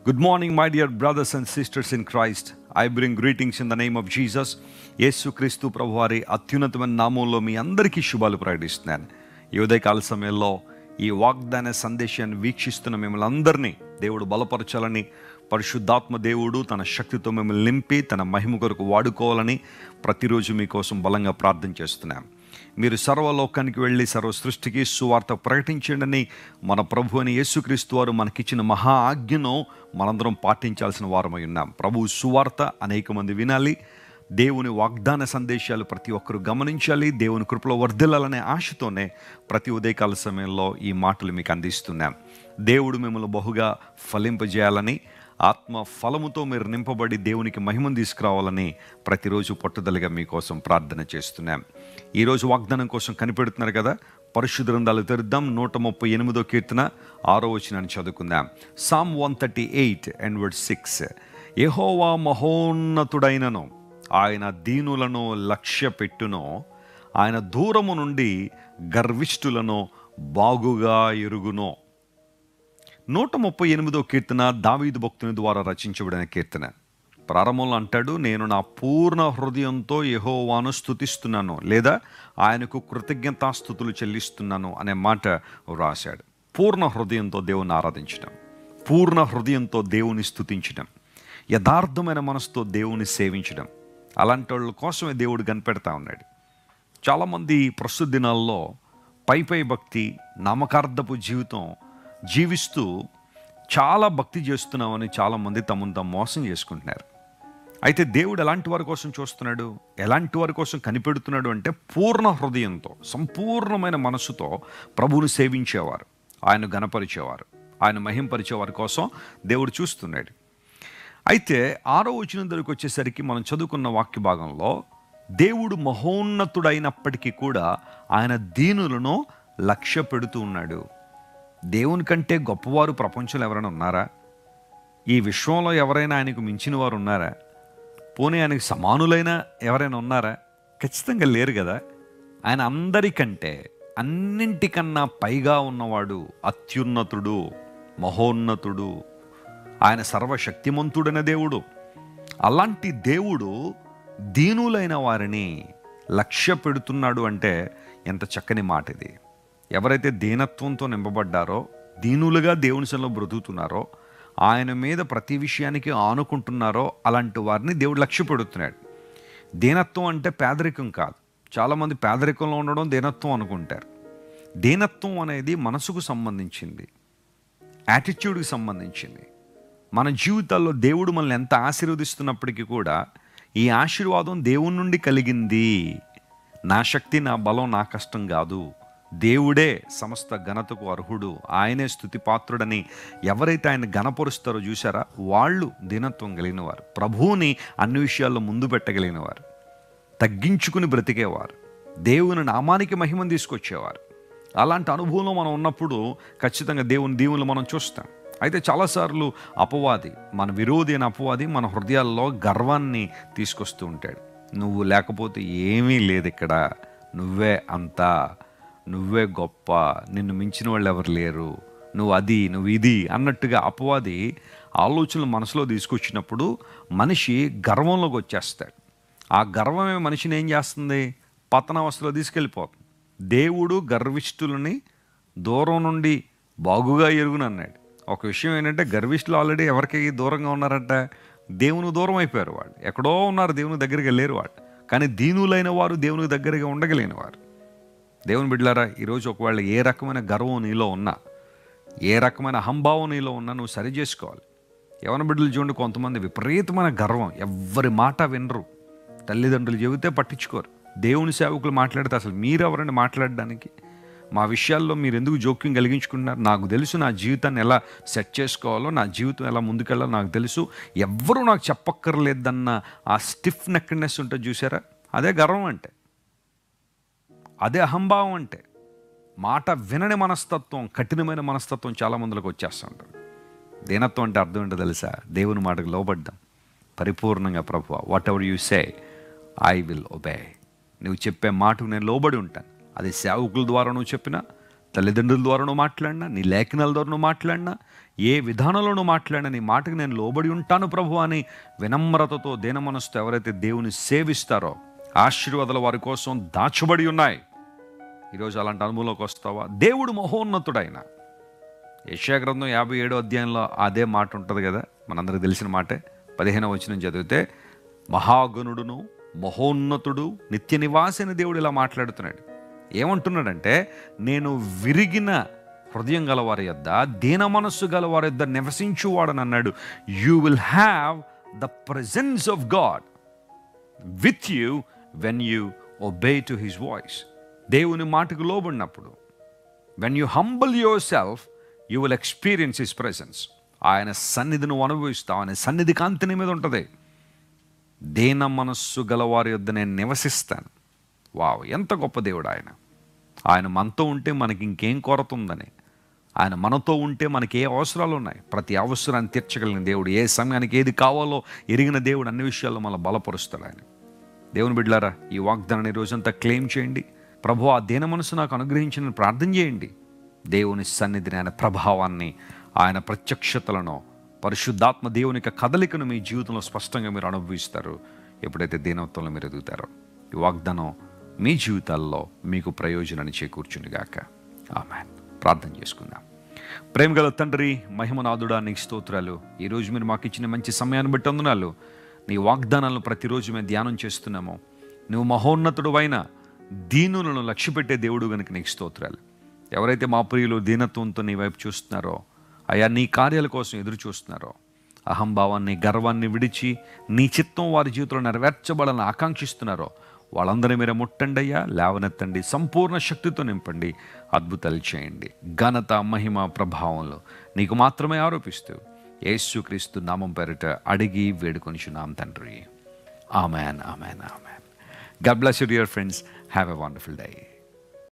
Good morning, my dear brothers and sisters in Christ. I bring greetings in the name of Jesus. యేసు క్రీస్తు ప్రభువారి అత్యున్నతమైన నామంలో మీ అందరికీ శుభాలు ప్రకటిస్తున్నాను. ఈ ఉదయకాల సమయంలో ఈ వాగ్దాన సందేశాన్ని వీక్షిస్తున్న మిమ్మల్ని అందరినీ దేవుడు బలపరచాలని, పరిశుద్ధాత్మ దేవుడు తన శక్తితో మిమ్మల్ని నింపి తన మహిమ కొరకు వాడుకోవాలని ప్రతిరోజు మీకోసం బలంగా ప్రార్థన చేస్తున్నాను. మీరు సర్వలోకానికి వెళ్ళి సర్వ సృష్టికి సువార్త ప్రకటించండి మన ప్రభు అని యేసుక్రీస్తు వారు మనకిచ్చిన మహా ఆజ్ఞను మనందరం పాటించాల్సిన వారమై ఉన్నాం. ప్రభు సువార్త అనేక మంది వినాలి, దేవుని వాగ్దాన సందేశాలు ప్రతి ఒక్కరు గమనించాలి, దేవుని కృపలో వర్ధిల్లాలనే ఆశతోనే ప్రతి ఉదయకాల సమయంలో ఈ మాటలు మీకు అందిస్తున్నాం. దేవుడు మిమ్మల్ని బహుగా ఫలింపజేయాలని, ఆత్మ ఫలముతో మీరు నింపబడి దేవునికి మహిమను తీసుకురావాలని ప్రతిరోజు పట్టుదలగా మీకోసం ప్రార్థన చేస్తున్నాం. ఈరోజు వాగ్దానం కోసం కనిపెడుతున్నారు కదా, పరిశుద్ధ గ్రంథాలు తెరుద్దాం. 138వ కీర్తన 6వ వచనాన్ని చదువుకుందాం. Psalm 138 and verse 6. యెహోవా మహోన్నతుడైనను, ఆయన దీనులను లక్ష్య పెట్టును, ఆయన దూరము నుండి గర్విష్ఠులను బాగుగా ఎరుగును. 138వ కీర్తన దావీదు భక్తుని ద్వారా రచించబడిన కీర్తన. ప్రారంభంలో అంటాడు, నేను నా పూర్ణ హృదయంతో యెహోవాను స్తుతిస్తున్నాను, లేదా ఆయనకు కృతజ్ఞతాస్తుతులు చెల్లిస్తున్నాను అనే మాట వ్రాశాడు. పూర్ణ హృదయంతో దేవుని ఆరాధించడం, పూర్ణ హృదయంతో దేవుని స్తుతించడం, యథార్థమైన మనసుతో దేవుని సేవించడం, అలాంటి వాళ్ళ కోసమే దేవుడు కనిపెడతా ఉన్నాడు. చాలామంది ప్రస్తుత దినాల్లో పై భక్తి, నామకార్థపు జీవితం జీవిస్తూ చాలా భక్తి చేస్తున్నామని చాలామంది తమను తాము మోసం చేసుకుంటున్నారు. అయితే దేవుడు ఎలాంటి వారి కోసం చూస్తున్నాడు, ఎలాంటి వారి కోసం కనిపెడుతున్నాడు అంటే పూర్ణ హృదయంతో, సంపూర్ణమైన మనస్సుతో ప్రభువుని సేవించేవారు, ఆయన గణపరిచేవారు, ఆయన మహింపరిచేవారి కోసం దేవుడు చూస్తున్నాడు. అయితే 6వ వచనం దగ్గరికి వచ్చేసరికి మనం చదువుకున్న వాక్య భాగంలో దేవుడు మహోన్నతుడైనప్పటికీ కూడా ఆయన దీనులను లక్ష్య పెడుతూ ఉన్నాడు. దేవుని కంటే గొప్పవారు ప్రపంచంలో ఎవరైనా ఉన్నారా? ఈ విశ్వంలో ఎవరైనా ఆయనకు మించిన వారు ఉన్నారా? పోనీ ఆయనకు సమానులైన ఎవరైనా ఉన్నారా? ఖచ్చితంగా లేరు కదా. ఆయన అందరికంటే అన్నింటికన్నా పైగా ఉన్నవాడు, అత్యున్నతుడు, మహోన్నతుడు, ఆయన సర్వశక్తిమంతుడైన దేవుడు. అలాంటి దేవుడు దీనులైన వారిని లక్ష్య పెడుతున్నాడు అంటే ఎంత చక్కని మాట ఇది. ఎవరైతే దీనత్వంతో నింపబడ్డారో, దీనులుగా దేవుని సన్నిధిలో బ్రతుకుతున్నారో, ఆయన మీద ప్రతి విషయానికి ఆనుకుంటున్నారో అలాంటి వారిని దేవుడు లక్ష్య పెడుతున్నాడు. దీనత్వం అంటే పేదరికం కాదు. చాలామంది పేదరికంలో ఉండడం దీనత్వం అనుకుంటారు. దీనత్వం అనేది మనసుకు సంబంధించింది, యాటిట్యూడ్కి సంబంధించింది. మన జీవితాల్లో దేవుడు మనల్ని ఎంత ఆశీర్వదిస్తున్నప్పటికీ కూడా ఈ ఆశీర్వాదం దేవుని నుండి కలిగింది. నా శక్తి, నా బలం, నా కష్టం కాదు. దేవుడే సమస్త ఘనతకు అర్హుడు, ఆయనే స్తుతిపాత్రుడని ఎవరైతే ఆయన ఘనపరుస్తారో చూసారా, వాళ్ళు దీనత్వం కలిగిన వారు, ప్రభువుని అన్ని విషయాల్లో ముందు పెట్టగలిగిన వారు, తగ్గించుకుని బ్రతికేవారు, దేవుని నామానికి మహిమను తీసుకొచ్చేవారు. అలాంటి అనుభవంలో మనం ఉన్నప్పుడు ఖచ్చితంగా దేవుని దీవులు మనం చూస్తాం. అయితే చాలాసార్లు అపవాది, మన విరోధి అయిన అపవాది మన హృదయాల్లో గర్వాన్ని తీసుకొస్తూ ఉంటాడు. నువ్వు లేకపోతే ఏమీ లేదు ఇక్కడ, నువ్వే అంతా, నువ్వే గొప్ప, నిన్ను మించిన వాళ్ళు ఎవరు లేరు, నువ్వు అది, నువ్వు ఇది అన్నట్టుగా అపవాది ఆలోచనలు మనసులో తీసుకొచ్చినప్పుడు మనిషి గర్వంలోకి వచ్చేస్తాడు. ఆ గర్వమే మనిషిని ఏం చేస్తుంది? పతనావస్థలో తీసుకెళ్ళిపోతుంది. దేవుడు గర్విష్ఠులని దూరం నుండి బాగుగా ఎరుగునన్నాడు. ఒక విషయం ఏంటంటే, గర్విష్ఠులు ఆల్రెడీ ఎవరికి దూరంగా ఉన్నారంట? దేవునికి దూరం అయిపోయారు. వాళ్ళు ఎక్కడో ఉన్నారు, దేవుని దగ్గరికి వెళ్ళారు వాళ్ళు. కానీ దీనులైన వారు దేవునికి దగ్గరగా ఉండగలిగిన వారు. దేవుని బిడ్డలారా, ఈరోజు ఒకవేళ ఏ రకమైన గర్వం నీలో ఉన్నా, ఏ రకమైన అహంభావం నీలో ఉన్నా నువ్వు సరి చేసుకోవాలి. యవన బిడ్డలు చూడండి, కొంతమంది విపరీతమైన గర్వం, ఎవ్వరి మాట వినరు, తల్లిదండ్రులు చెబితే పట్టించుకోరు, దేవుని సేవకులు మాట్లాడితే అసలు మీరెవరండి మాట్లాడడానికి, మా విషయాల్లో మీరు ఎందుకు జోక్యం కలిగించుకుంటున్నారు, నాకు తెలుసు నా జీవితాన్ని ఎలా సెట్ చేసుకోవాలో, నా జీవితం ఎలా ముందుకెళ్ళాలో నాకు తెలుసు, ఎవ్వరూ నాకు చెప్పక్కర్లేదన్న ఆ స్టిఫ్ నెక్నెస్ ఉంటుంది చూసారా, అదే గర్వం అంటే, అదే అహంభావం అంటే. మాట వినని మనస్తత్వం, కఠినమైన మనస్తత్వం చాలా మందికి వచ్చేస్తూ ఉంటుంది. దీనత్వం అంటే అర్థం ఏంటో తెలుసా? దేవుని మాటకు లోబడ్డాం పరిపూర్ణంగా. ప్రభువా, what ever you say I will obey. నువ్వు చెప్పే మాటకు నేను లోబడి ఉంటాను. అది సేవకుల ద్వారా నువ్వు చెప్పినా, తల్లిదండ్రుల ద్వారానూ మాట్లాడినా, నీ లేఖనాల ద్వారానూ మాట్లాడినా, ఏ విధానంలోనూ మాట్లాడినా నీ మాటకు నేను లోబడి ఉంటాను ప్రభు అని వినమ్రతతో దీన మనసుతో ఎవరైతే దేవుని సేవిస్తారో ఆశీర్వాదాలు వారి కోసం దాచబడి ఉన్నాయి. ఈరోజు అలాంటి అనుభవంలోకి వస్తావా? దేవుడు మహోన్నతుడైన యెషయా గ్రంథం 57వ అధ్యాయంలో అదే మాట ఉంటుంది కదా, మనందరికి తెలిసిన మాటే. 15వ వచనం చదివితే మహాగణుడును మహోన్నతుడు నిత్య నివాసిన దేవుడు ఇలా మాట్లాడుతున్నాడు. ఏమంటున్నాడంటే, నేను విరిగిన హృదయం గలవారి యొద్ద, దీన మనస్సు గలవారి యొద్ద నివసించువాడని అన్నాడు. You will have the presence of God with you when you obey to his voice. దేవుని మాటకు లోబడినప్పుడు, when you humble yourself, you will experience his presence. ఆయన సన్నిధి నువ్వు అనుభవిస్తావు. ఆయన సన్నిధి కాంతి నీ మీద ఉంటుంది. దీన మనస్సు గలవారి యొద్ద నేను నివసిస్తాను. వావ్, ఎంత గొప్ప దేవుడు ఆయన. ఆయన మనతో ఉంటే మనకి ఇంకేం కొరత ఉందని, ఆయన మనతో ఉంటే మనకి ఏ అవసరాలు ఉన్నాయి, ప్రతి అవసరాన్ని తీర్చగలిగిన దేవుడు, ఏ సమయానికి ఏది కావాలో ఎరిగిన దేవుడు అన్ని విషయాల్లో మనం బలపరుస్తాడు ఆయన. దేవుని బిడ్డలారా, ఈ వాగ్దానాన్ని రోజంతా క్లెయిమ్ చేయండి. ప్రభు, ఆ దీన మనసు నాకు అనుగ్రహించిన ప్రార్థన చేయండి. దేవుని సన్నిధిని, ఆయన ప్రభావాన్ని, ఆయన ప్రత్యక్షతలను, పరిశుద్ధాత్మ దేవుని యొక్క కదలికను మీ జీవితంలో స్పష్టంగా మీరు అనుభవిస్తారు ఎప్పుడైతే దీనత్వంలో మీరు ఎదుగుతారో. ఈ వాగ్దానం మీ జీవితాల్లో మీకు ప్రయోజనాన్ని చేకూర్చునుగాక. ఆమేన్. ప్రార్థన చేసుకుందాం. ప్రేమగల తండ్రి, మహిమనాథుడా, నీకు స్తోత్రాలు. ఈరోజు మీరు మాకు ఇచ్చిన మంచి సమయాన్ని బట్టి వందనాలు. నీ వాగ్దానాలను ప్రతిరోజు మేము ధ్యానం చేస్తున్నాము. నువ్వు మహోన్నతుడు అయిన దీనులను లక్ష్యపెట్టే దేవుడు కనుక నీకు స్తోత్రాలు. ఎవరైతే మా ప్రియులు దీనత్వంతో నీ వైపు చూస్తున్నారో, అయా నీ కార్యాల కోసం ఎదురు చూస్తున్నారో, అహంభావాన్ని, గర్వాన్ని విడిచి నీ చిత్తం వారి జీవితంలో నెరవేర్చబడాలని ఆకాంక్షిస్తున్నారో, వాళ్ళందరినీ మీరు ముట్టండి అయ్యా, లేవనెత్తండి, సంపూర్ణ శక్తితో నింపండి, అద్భుతాలు చేయండి. ఘనత, మహిమ, ప్రభావంలో నీకు మాత్రమే ఆరోపిస్తూ యేసుక్రీస్తు నామం పేరిట అడిగి వేడుకొనిచున్నాం తండ్రి. Amen, amen, amen. God bless you, dear friends. Have a wonderful day.